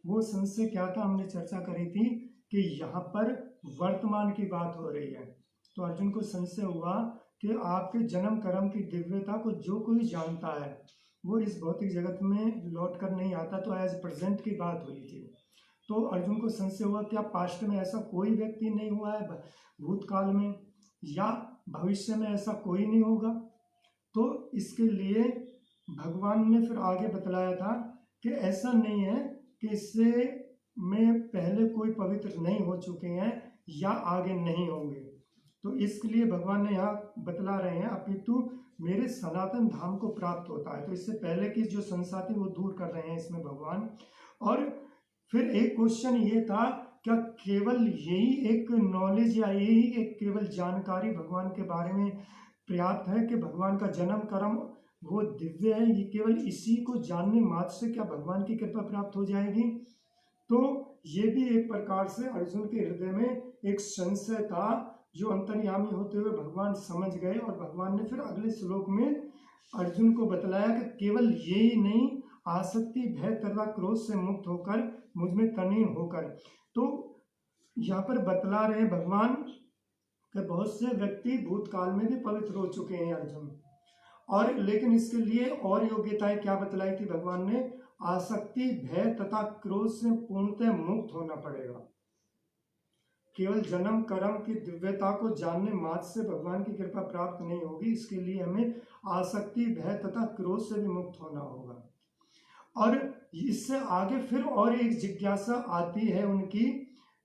वो संशय क्या था, हमने चर्चा करी थी कि यहाँ पर वर्तमान की बात हो रही है। तो अर्जुन को संशय हुआ कि आपके जन्म कर्म की दिव्यता को जो कोई जानता है वो इस भौतिक जगत में लौट कर नहीं आता। तो एज प्रेजेंट की बात हुई थी। तो अर्जुन को संशय हुआ क्या पास्ट में ऐसा कोई व्यक्ति नहीं हुआ है, भूतकाल में या भविष्य में ऐसा कोई नहीं होगा। तो इसके लिए भगवान ने फिर आगे बतलाया था कि ऐसा नहीं है कि इससे में पहले कोई पवित्र नहीं हो चुके हैं या आगे नहीं होंगे। तो इसके लिए भगवान ने यहाँ बतला रहे हैं अपितु मेरे सनातन धाम को प्राप्त होता है। तो इससे पहले की जो संशय थी वो दूर कर रहे हैं इसमें भगवान। और फिर एक क्वेश्चन ये था, क्या केवल यही एक नॉलेज या यही एक केवल जानकारी भगवान के बारे में पर्याप्त है कि भगवान का जन्म कर्म वो दिव्य है, ये केवल इसी को जानने मात्र से क्या भगवान की कृपा प्राप्त हो जाएगी? तो ये भी एक प्रकार से अर्जुन के हृदय में एक संशय था जो अंतर्यामी होते हुए भगवान समझ गए। और भगवान ने फिर अगले श्लोक में अर्जुन को बतलाया कि केवल यही नहीं, आसक्ति भय तथा क्रोध से मुक्त होकर मुझ में तल्लीन होकर। तो यहाँ पर बतला रहे भगवान कि बहुत से व्यक्ति भूतकाल में भी पवित्र हो चुके हैं अर्जुन, और लेकिन इसके लिए और योग्यताएं क्या बतलाई थी भगवान ने? आसक्ति भय तथा क्रोध से पूर्णतः मुक्त होना पड़ेगा। केवल जन्म कर्म की दिव्यता को जानने मात्र से भगवान की कृपा प्राप्त नहीं होगी। इसके लिए हमें आसक्ति भय तथा क्रोध से भी मुक्त होना होगा। और इससे आगे फिर और एक जिज्ञासा आती है उनकी,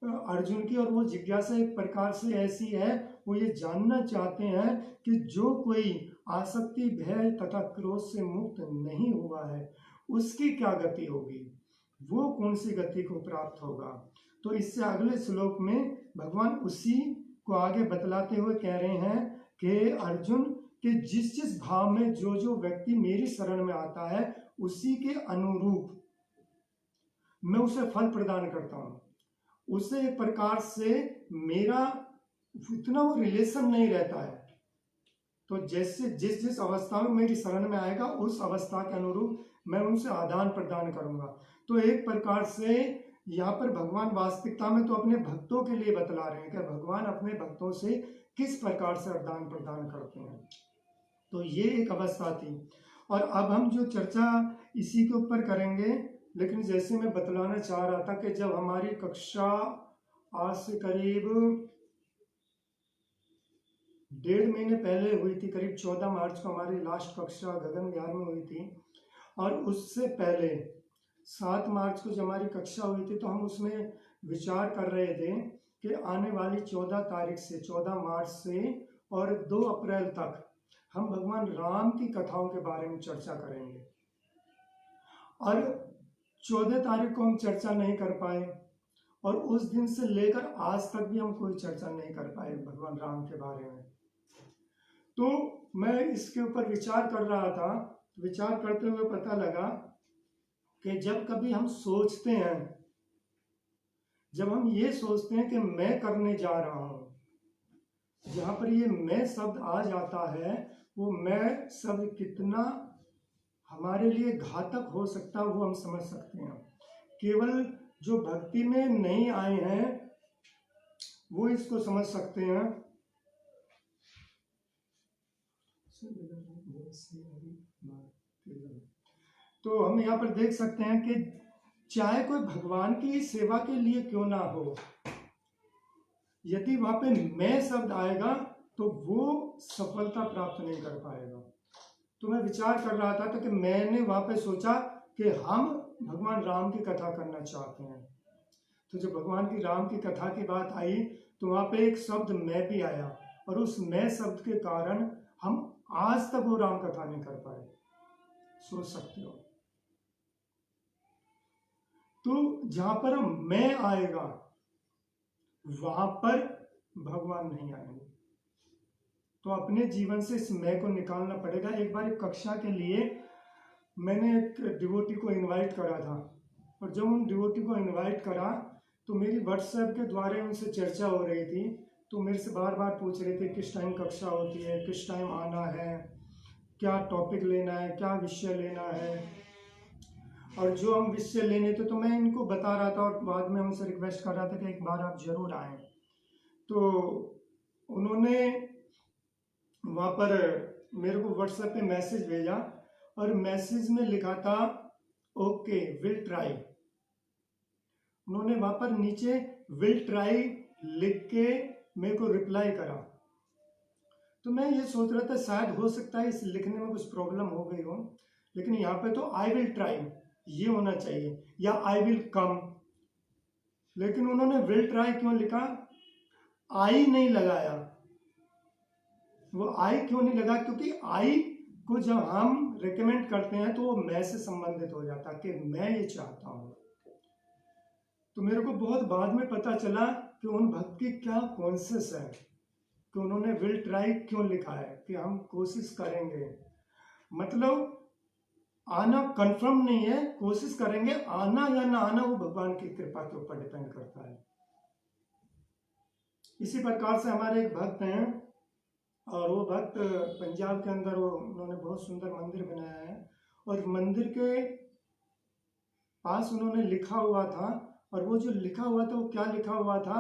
अर्जुन की, और वो जिज्ञासा एक प्रकार से ऐसी है, वो ये जानना चाहते हैं कि जो कोई आसक्ति भय तथा क्रोध से मुक्त नहीं हुआ है उसकी क्या गति होगी, वो कौन सी गति को प्राप्त होगा। तो इससे अगले श्लोक में भगवान उसी को आगे बतलाते हुए कह रहे हैं कि अर्जुन के जिस जिस भाव में जो जो व्यक्ति मेरी शरण में आता है उसी के अनुरूप मैं उसे फल प्रदान करता हूं। उसे एक प्रकार से मेरा इतना वो रिलेशन नहीं रहता है। तो जैसे जिस जिस अवस्था में मेरी शरण में आएगा उस अवस्था के अनुरूप मैं उनसे आदान प्रदान करूंगा। तो एक प्रकार से यहाँ पर भगवान वास्तविकता में तो अपने भक्तों के लिए बतला रहे हैं कि भगवान अपने भक्तों से किस प्रकार से आदान प्रदान करते हैं। तो ये एक अवस्था थी। और अब हम जो चर्चा इसी के ऊपर करेंगे, लेकिन जैसे मैं बतलाना चाह रहा था कि जब हमारी कक्षा आज से करीब 1.5 महीने पहले हुई थी, करीब 14 मार्च को हमारी लास्ट कक्षा गगन विहार में हुई थी, और उससे पहले 7 मार्च को जब हमारी कक्षा हुई थी तो हम उसमें विचार कर रहे थे कि आने वाली 14 तारीख से 14 मार्च से और 2 अप्रैल तक हम भगवान राम की कथाओं के बारे में चर्चा करेंगे। और 14 तारीख को हम चर्चा नहीं कर पाए, और उस दिन से लेकर आज तक भी हम कोई चर्चा नहीं कर पाए भगवान राम के बारे में। तो मैं इसके ऊपर विचार कर रहा था, विचार करते हुए पता लगा कि जब कभी हम सोचते हैं, जब हम ये सोचते हैं कि मैं करने जा रहा हूं, जहां पर ये मैं शब्द आ जाता है, वो मैं शब्द कितना हमारे लिए घातक हो सकता है वो हम समझ सकते हैं। केवल जो भक्ति में नहीं आए हैं वो इसको समझ सकते हैं। तो हम यहाँ पर देख सकते हैं कि चाहे कोई भगवान की सेवा के लिए क्यों ना हो, यदि वहां पे मैं शब्द आएगा तो वो सफलता प्राप्त नहीं कर पाएगा। तो मैं विचार कर रहा था कि मैंने वहां पे सोचा कि हम भगवान राम की कथा करना चाहते हैं। तो जब भगवान की राम की कथा की बात आई तो वहां पे एक शब्द मैं भी आया, और उस मैं शब्द के कारण हम आज तक वो राम कथा नहीं कर पाए। सोच सकते हो। तो जहां पर मैं आएगा वहां पर भगवान नहीं आएंगे। तो अपने जीवन से इस मैं को निकालना पड़ेगा। एक बार एक कक्षा के लिए मैंने एक डिवोटी को इनवाइट करा था, और जब उन डिवोटी को इनवाइट करा तो मेरी व्हाट्सएप के द्वारा उनसे चर्चा हो रही थी। तो मेरे से बार बार पूछ रहे थे किस टाइम कक्षा होती है, किस टाइम आना है, क्या टॉपिक लेना है, क्या विषय लेना है। और जो हम विषय लेने थे तो मैं इनको बता रहा था और बाद में उनसे रिक्वेस्ट कर रहा था कि एक बार आप जरूर आएँ। तो उन्होंने वहाँ पर मेरे को व्हाट्सएप पे मैसेज भेजा और मैसेज में लिखा था ओके विल ट्राई। उन्होंने वहाँ पर नीचे विल ट्राई लिख के मेरे को रिप्लाई करा। तो मैं ये सोच रहा था शायद हो सकता है इस लिखने में कुछ प्रॉब्लम हो गई हो, लेकिन यहाँ पे तो आई विल ट्राई ये होना चाहिए या आई विल कम, लेकिन उन्होंने विल ट्राई क्यों लिखा, आई नहीं लगाया। वो आई क्यों नहीं लगा, क्योंकि आई को जब हम रिकमेंड करते हैं तो वो मैं से संबंधित हो जाता कि मैं ये चाहता हूं। तो मेरे को बहुत बाद में पता चला कि उन भक्त की क्या कॉन्शियस है कि उन्होंने विल ट्राई क्यों लिखा है कि हम कोशिश करेंगे, मतलब आना कंफर्म नहीं है, कोशिश करेंगे, आना या ना आना वो भगवान की कृपा के ऊपर डिपेंड करता है। इसी प्रकार से हमारे एक भक्त हैं और वो भक्त पंजाब के अंदर उन्होंने बहुत सुंदर मंदिर बनाया है और मंदिर के पास उन्होंने लिखा हुआ था, और वो जो लिखा हुआ था वो क्या लिखा हुआ था,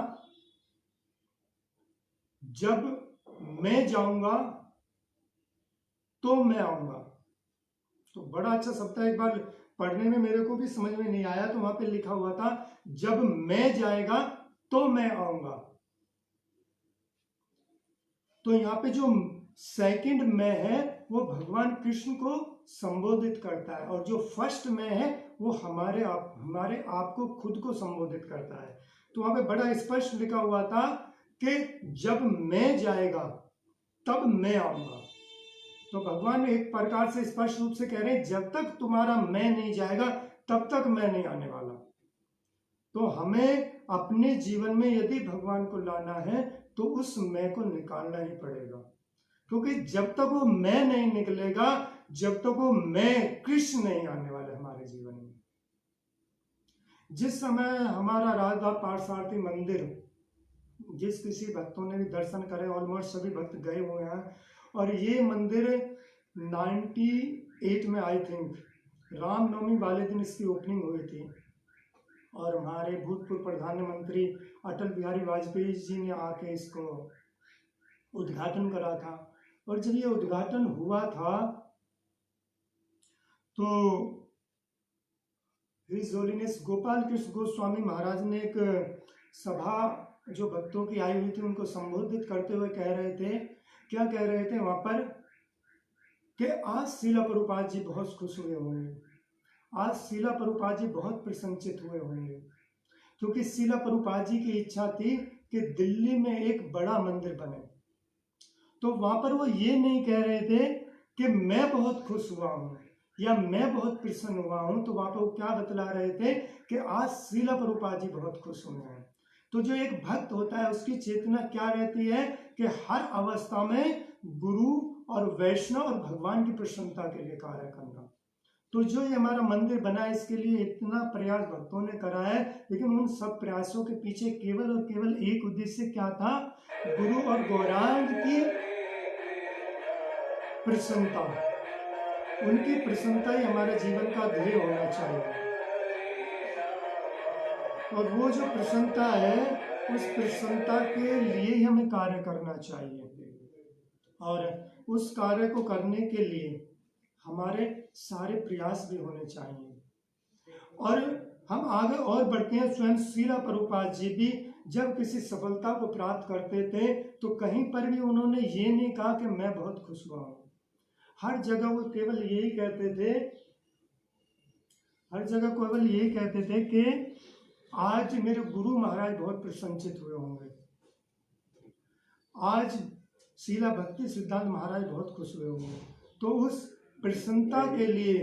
जब मैं जाऊंगा तो मैं आऊंगा। तो बड़ा अच्छा शब्द है, एक बार पढ़ने में मेरे को भी समझ में नहीं आया, तो वहां पे लिखा हुआ था जब मैं जाएगा तो मैं आऊंगा। तो यहाँ पे जो सेकंड मैं है वो भगवान कृष्ण को संबोधित करता है, और जो फर्स्ट मैं है वो हमारे आप को खुद को संबोधित करता है। तो वहां पे बड़ा स्पष्ट लिखा हुआ था कि जब मैं जाएगा तब मैं आऊंगा। तो भगवान एक प्रकार से स्पष्ट रूप से कह रहे हैं जब तक तुम्हारा मैं नहीं जाएगा तब तक मैं नहीं आने वाला। तो हमें अपने जीवन में यदि भगवान को लाना है तो उस मैं को निकालना ही पड़ेगा, क्योंकि जब तक वो मैं नहीं निकलेगा, जब तक वो मैं कृष्ण नहीं आने वाले हमारे जीवन में। जिस समय हमारा राधा पार्थसारथी मंदिर जिस किसी भक्तों ने भी दर्शन करे, ऑलमोस्ट सभी भक्त गए हुए हैं, और ये मंदिर 98 में आई थिंक रामनवमी वाले दिन इसकी ओपनिंग हुई थी, और हमारे भूतपूर्व प्रधानमंत्री अटल बिहारी वाजपेयी जी ने आके इसको उद्घाटन करा था। और जब ये उद्घाटन हुआ था तो हिज होलीनेस गोपाल कृष्ण गोस्वामी महाराज ने एक सभा जो भक्तों की आई हुई थी उनको संबोधित करते हुए कह रहे थे, क्या कह रहे थे वहां पर, कि आज श्रीला प्रभुपाद जी बहुत खुश हुए होंगे, आज श्रीला प्रभुपाद जी बहुत प्रसन्नचित हुए होंगे, क्योंकि श्रीला प्रभुपाद जी की इच्छा थी कि दिल्ली में एक बड़ा मंदिर बने। तो वहां पर वो ये नहीं कह रहे थे कि मैं बहुत खुश हुआ हूं या मैं बहुत प्रसन्न हुआ हूं, तो वहां पर वो क्या बतला रहे थे कि आज श्रीला प्रभुपाद जी बहुत खुश हुए हैं। तो जो एक भक्त होता है उसकी चेतना क्या रहती है कि हर अवस्था में गुरु और वैष्णव और भगवान की प्रसन्नता के लिए कार्य करना। तो जो ये हमारा मंदिर बना है इसके लिए इतना प्रयास भक्तों ने करा है, लेकिन उन सब प्रयासों के पीछे केवल और केवल एक उद्देश्य क्या था, गुरु और गौरांग की प्रसन्नता, उनकी प्रसन्नता ही हमारे जीवन का ध्येय होना चाहिए। और वो जो प्रसन्नता है उस प्रसन्नता के लिए ही हमें कार्य करना चाहिए, और उस कार्य को करने के लिए हमारे सारे प्रयास भी होने चाहिए। और हम आगे और बढ़ते हैं, स्वयं श्रीला प्रभुपाद जी भी जब किसी सफलता को प्राप्त करते थे तो कहीं पर भी उन्होंने ये नहीं कहा कि मैं बहुत खुश हुआ हूं। हर जगह वो केवल यही कहते थे, हर जगह केवल यही कहते थे कि आज मेरे गुरु महाराज बहुत प्रसन्नचित हुए होंगे, आज शीला भक्ति सिद्धांत महाराज बहुत खुश हुए होंगे। तो उस प्रसन्नता के लिए,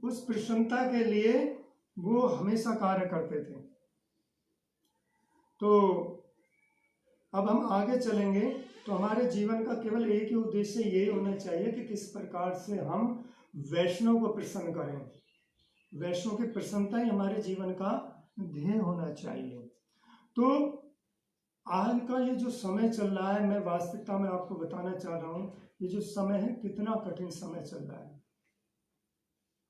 उस प्रसन्नता के लिए वो हमेशा कार्य करते थे। तो अब हम आगे चलेंगे तो हमारे जीवन का केवल एक ही उद्देश्य यही होना चाहिए कि किस प्रकार से हम वैष्णव को प्रसन्न करें। वैष्णव की प्रसन्नता ही हमारे जीवन का ध्येय होना चाहिए। तो आज का ये जो समय चल रहा है, मैं वास्तविकता में आपको बताना चाह रहा हूँ, ये जो समय है कितना कठिन समय चल रहा है।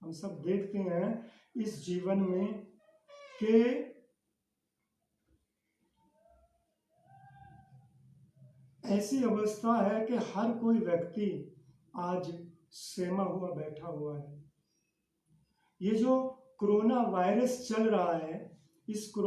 हम सब देखते हैं इस जीवन में कि ऐसी अवस्था है कि हर कोई व्यक्ति आज सहमा हुआ बैठा हुआ है। ये जो कोरोना वायरस चल रहा है, इस